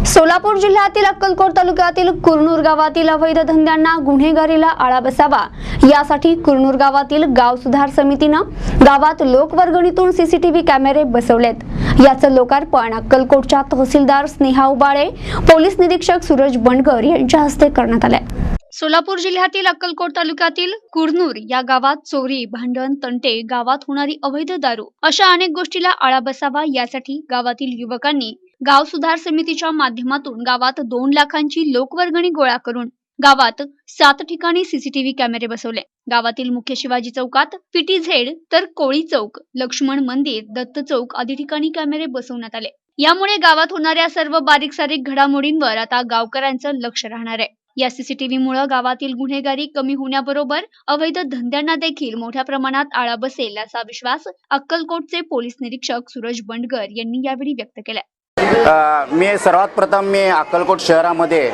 सोलापूर जिल्ह्यातील अक्कलकोट तालुक्यातील कुरनूर गावातील अवैध धंद्यांना गुन्हेगारीला आळा बसावा यासाठी कुरनूर गावातील गाव सुधार समितीनं गावात लोकवर्गणीतून सीसीटीव्ही कॅमेरे बसवलेत। याचं लोकार्पण अक्कलकोटच्या तहसीलदार स्नेहा उबाळे, पोलीस निरीक्षक सूरज बंडगर यांच्या हस्ते करण्यात आले। सोलापूर जिल्ह्यातील अक्कलकोट तालुक्यातील कुरनूर या गावात चोरी, भांडण, तंटे, गावात होणारी अवैध दारू अशा अनेक गोष्टीला आळा बसावा यासाठी गावातील युवकांनी गाव सुधार समितीच्या माध्यमातून गावात 2 लाखांची लोकवर्गणी गोळा करून गावात 7 ठिकाणी सीसीटीव्ही कॅमेरे बसवले। गावातील मुख्य शिवाजी चौकात, PTZ तर कोळी चौक, लक्ष्मण मंदिर, दत्त चौक आदी ठिकाणी कॅमेरे बसवण्यात आले। यामुळे गावात होणाऱ्या सर्व बारीक सारीक घडामोडींवर आता गावकऱ्यांचं लक्ष राहणार आहे। या सीसीटीव्ही मुळे गावातील गुन्हेगारी कमी होण्याबरोबर अवैध धंद्यांना देखील मोठ्या प्रमाणात आळा बसेल असा विश्वास अक्कलकोटचे पोलीस निरीक्षक सूरज बंडगर यांनी यावेळी व्यक्त केला। मी सर्वात प्रथम अक्कलकोट शहरामध्ये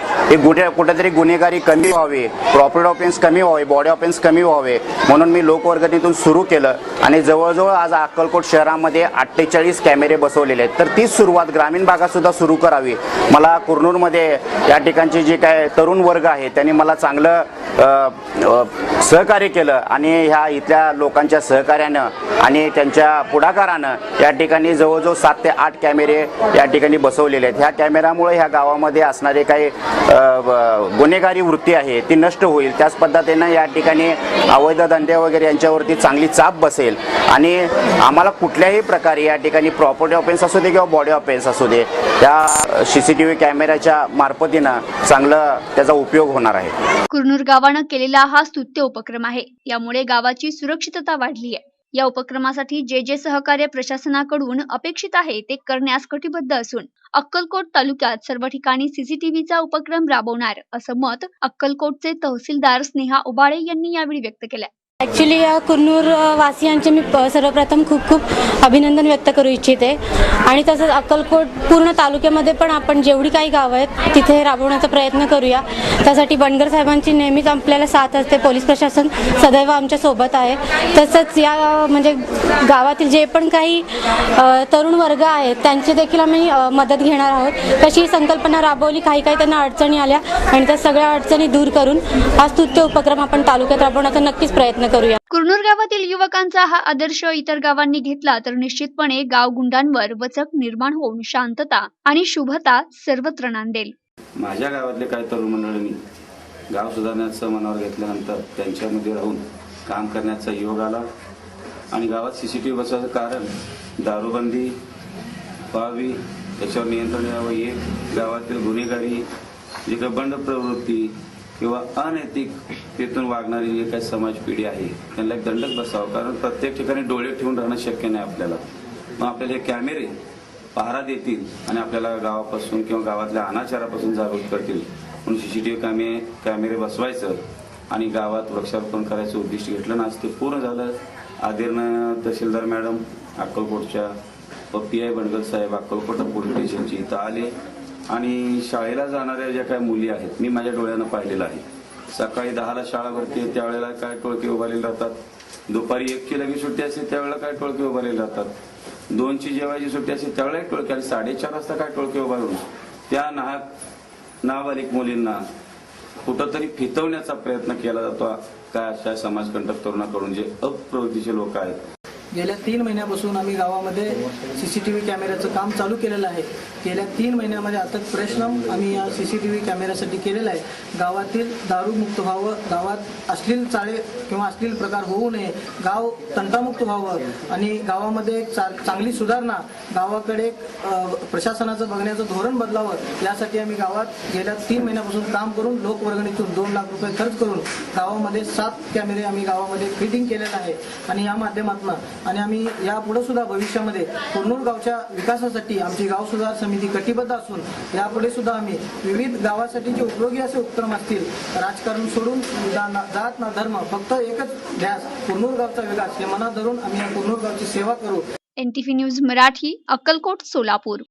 कुठेतरी गुन्हेगारी कमी व्हावी, प्रॉपर्टी ऑफेन्स कमी व्हावे, बॉडी ऑफेन्स कमी व्हावे म्हणून मी लोकवर्गणीतून सुरू केलं आणि जवळजवळ आज अक्कलकोट शहरामध्ये 48 कॅमेरे बसवलेले आहेत। तर तीच सुरुवात ग्रामीण भागात सुद्धा सुरू करावी। मला कुरनूरमध्ये या ठिकाणचे जे काय तरुण वर्ग आहे त्यांनी मला चांगलं सहकार्य केलं आणि ह्या इथल्या लोकांच्या सहकार्यानं आणि त्यांच्या पुढाकारानं या ठिकाणी जवळजवळ 7 ते 8 कॅमेरे या ठिकाणी बसवलेले आहेत। ह्या कॅमेऱ्यामुळे ह्या गावामध्ये असणारे काही गुन्हेगारी वृत्ती आहे ती नष्ट होईल। त्याच पद्धतीनं या ठिकाणी अवैध धंदे वगैरे यांच्यावरती चांगली चाप बसेल आणि आम्हाला कुठल्याही प्रकारे या ठिकाणी प्रॉपर्टी ऑफेन्स असू दे किंवा बॉडी ऑफेन्स असू दे त्या सीसीटीव्ही कॅमेऱ्याच्या मार्फतीनं चांगलं त्याचा उपयोग होणार आहे। कुरनूर गावानं केलेला हा स्तुत्य उपक्रम आहे। यामुळे गावाची सुरक्षितता वाढली आहे। या उपक्रमासाठी जे सहकार्य प्रशासनाकडून अपेक्षित आहे ते करण्यास कटिबद्ध असून अक्कलकोट तालुक्यात सर्व ठिकाणी सीसीटीव्हीचा उपक्रम राबवणार असं मत अक्कलकोटचे तहसीलदार स्नेहा उबाळे यांनी यावेळी व्यक्त केलं। ॲक्च्युली या कुरनूर वासियांचे मी सर्वप्रथम खूप अभिनंदन व्यक्त करू इच्छिते आणि तसंच अक्कलकोट पूर्ण तालुक्यामध्ये पण आपण जेवढी काही गावं आहेत तिथे राबवण्याचा प्रयत्न करूया। त्यासाठी बंडगर साहेबांची नेहमीच आपल्याला साथ असते, पोलीस प्रशासन सदैव आमच्या सोबत आहे। तसंच या म्हणजे गावातील जे पण काही तरुण वर्ग आहेत त्यांची देखील आम्ही मदत घेणार आहोत। कशी संकल्पना राबवली, काही त्यांना अडचणी आल्या आणि त्या सगळ्या अडचणी दूर करून हा स्तुत्य उपक्रम आपण तालुक्यात राबवण्याचा नक्कीच प्रयत्न करूया। कुरनूर गावातील युवकांचा हा आदर्श इतर गावांनी घेतला तर निश्चितपणे गाव गुंडांवर वचक निर्माण होऊन शांतता आणि शुभता सर्वत्र नांदेल। माझ्या गावातले काही तरुण मंडळींनी गाव सुधारण्याचं मनावर घेतल्यानंतर त्यांच्यामध्ये राहून काम करण्याचा योग आला आणि गावात सीसीटीव्ही बसवायचं कारण दारूबंदी व्हावी, त्याच्यावर नियंत्रण यावं, हे गावातील गुन्हेगारी जे काही बंड प्रवृत्ती किंवा अनैतिकतेतून वागणारी जी काही समाज पिढी आहे त्यांना एक दंडक बसावं। कारण प्रत्येक ठिकाणी डोळे ठेवून राहणं शक्य नाही आपल्याला। मग आपल्याला हे कॅमेरे पहारा देतील आणि आपल्याला गावापासून किंवा गावातल्या अनाचारापासून जागृत करतील म्हणून सीसीटीव्ही कॅमेरे बसवायचं आणि गावात वृक्षारोपण करायचं उद्दिष्ट घेतलं ना, आज ते पूर्ण झालं। आदरणीय तहसीलदार मॅडम अक्कलकोटच्या व PI बंडगर साहेब अक्कलकोट पोलीस स्टेशनची इथं आले आणि शाळेला जाणाऱ्या ज्या काही मुली आहेत मी माझ्या डोळ्यानं पाहिलेलं आहे। सकाळी 10ला शाळा भरते त्यावेळेला काय टोळके उभारलेले राहतात, दुपारी 1ची लगेच सुट्टी असते त्यावेळेला काय टोळके उभारलेले राहतात, 2ची जेवायची सुट्टी असते त्यावेळेला एक टोळके आणि 4:30 वाजता काय टोळके उभारून त्या नाबालिक मुलींना कुठंतरी फितवण्याचा प्रयत्न केला जातो काय अशा समाजकंटक तरुणाकडून जे अप्रवृत्तीचे लोक आहेत। गेल्या 3 महिन्यापासून आम्ही गावामध्ये सीसीटीव्ही कॅमेऱ्याचं काम चालू केलेलं आहे। गेल्या 3 महिन्यामध्ये अथक परिश्रम आम्ही या सीसीटीव्ही कॅमेऱ्यासाठी केलेला आहे। गावातील दारूमुक्त व्हावं, गावात अश्लील चाळे किंवा अश्लील प्रकार होऊ नये, गाव तंटामुक्त व्हावं आणि गावामध्ये एक चांगली सुधारणा, गावाकडे प्रशासनाचं बघण्याचं धोरण बदलावं यासाठी आम्ही गावात गेल्या 3 महिन्यापासून काम करून लोकवर्गणीतून 2 लाख रुपये खर्च करून गावामध्ये 7 कॅमेरे आम्ही गावामध्ये फिटिंग केलेलं आहे आणि या माध्यमातून आणि आम्ही यापुढे सुद्धा भविष्यामध्ये कुरनूर गावच्या विकासासाठी आमची गाव सुधार समिती कटिबद्ध असून यापुढे सुद्धा आम्ही विविध गावासाठी जे उपयोगी असे उपक्रम असतील, राजकारण सोडून जात ना धर्म, फक्त एकच ध्यास कुरनूर गावचा विकास हे मनात धरून आम्ही या कुरनूर गावची सेवा करू। NTV news Marathi, Akkalkot, Solapur.